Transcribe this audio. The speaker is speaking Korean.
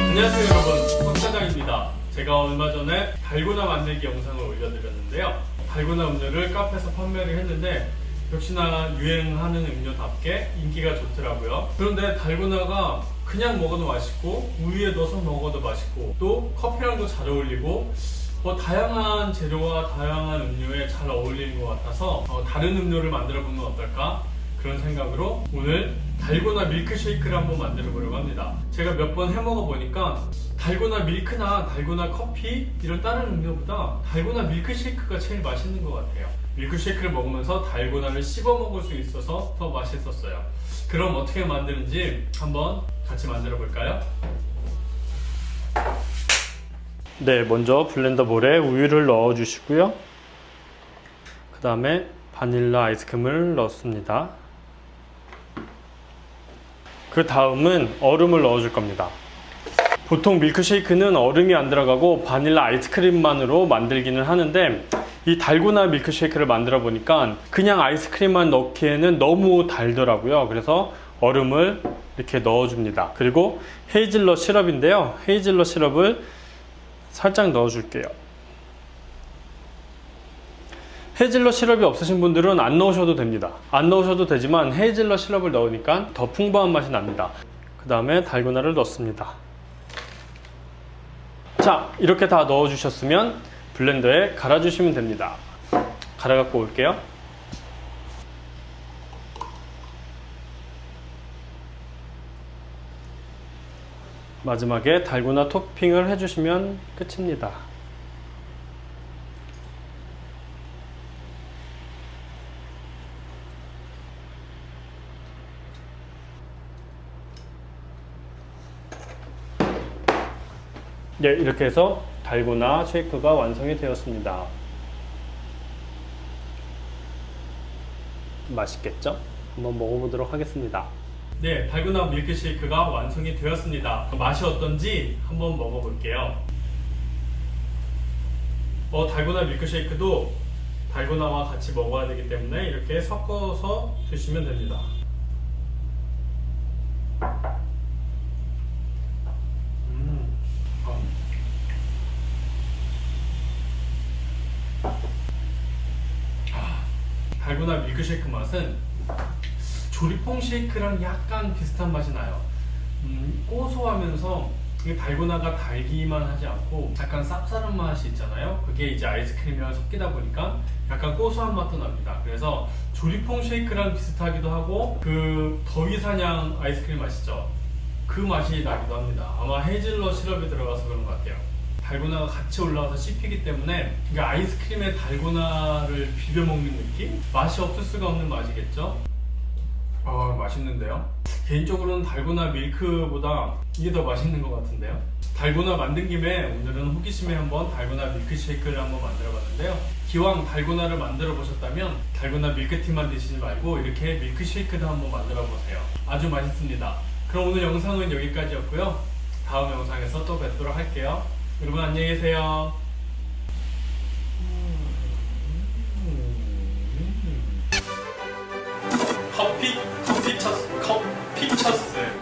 안녕하세요 여러분, 석사장입니다. 제가 얼마 전에 달고나 만들기 영상을 올려드렸는데요. 달고나 음료를 카페에서 판매를 했는데 역시나 유행하는 음료답게 인기가 좋더라고요. 그런데 달고나가 그냥 먹어도 맛있고 우유에 넣어서 먹어도 맛있고 또 커피랑도 잘 어울리고 다양한 재료와 다양한 음료에 잘 어울리는 것 같아서 다른 음료를 만들어 보면 어떨까? 그런 생각으로 오늘 달고나 밀크쉐이크를 한번 만들어 보려고 합니다. 제가 몇 번 해 먹어 보니까 달고나 밀크나 달고나 커피 이런 다른 음료보다 달고나 밀크쉐이크가 제일 맛있는 것 같아요. 밀크쉐이크를 먹으면서 달고나를 씹어 먹을 수 있어서 더 맛있었어요. 그럼 어떻게 만드는지 한번 같이 만들어 볼까요? 네, 먼저 블렌더 볼에 우유를 넣어 주시고요. 그 다음에 바닐라 아이스크림을 넣습니다. 그 다음은 얼음을 넣어 줄 겁니다. 보통 밀크쉐이크는 얼음이 안 들어가고 바닐라 아이스크림만으로 만들기는 하는데 이 달고나 밀크쉐이크를 만들어 보니까 그냥 아이스크림만 넣기에는 너무 달더라고요. 그래서 얼음을 이렇게 넣어 줍니다. 그리고 헤이즐넛 시럽인데요. 헤이즐넛 시럽을 살짝 넣어 줄게요. 헤이즐넛 시럽이 없으신 분들은 안 넣으셔도 됩니다. 안 넣으셔도 되지만 헤이즐넛 시럽을 넣으니까 더 풍부한 맛이 납니다. 그 다음에 달고나를 넣습니다. 자, 이렇게 다 넣어 주셨으면 블렌더에 갈아 주시면 됩니다. 갈아 갖고 올게요. 마지막에 달고나 토핑을 해주시면 끝입니다. 네, 이렇게 해서 달고나 쉐이크가 완성이 되었습니다. 맛있겠죠? 한번 먹어보도록 하겠습니다. 네, 달고나 밀크쉐이크가 완성이 되었습니다. 맛이 어떤지 한번 먹어볼게요. 달고나 밀크쉐이크도 달고나와 같이 먹어야 되기 때문에 이렇게 섞어서 드시면 됩니다. 달고나 밀크쉐이크 맛은 조리퐁 쉐이크랑 약간 비슷한 맛이 나요. 고소하면서 이게 달고나가 달기만 하지 않고 약간 쌉싸름 맛이 있잖아요. 그게 이제 아이스크림이랑 섞이다 보니까 약간 고소한 맛도 납니다. 그래서 조리퐁 쉐이크랑 비슷하기도 하고 그 더위사냥 아이스크림 아시죠? 그 맛이 나기도 합니다. 아마 헤이즐넛 시럽이 들어가서 그런 것 같아요. 달고나가 같이 올라와서 씹히기 때문에 이게 아이스크림에 달고나를 비벼 먹는 느낌? 맛이 없을 수가 없는 맛이겠죠? 맛있는데요? 개인적으로는 달고나 밀크보다 이게 더 맛있는 것 같은데요? 달고나 만든 김에 오늘은 호기심에 한번 달고나 밀크쉐이크를 한번 만들어 봤는데요. 기왕 달고나를 만들어 보셨다면 달고나 밀크티만 드시지 말고 이렇게 밀크쉐이크도 한번 만들어 보세요. 아주 맛있습니다. 그럼 오늘 영상은 여기까지였고요. 다음 영상에서 또 뵙도록 할게요. 여러분 안녕히 계세요. 커피 쳤어.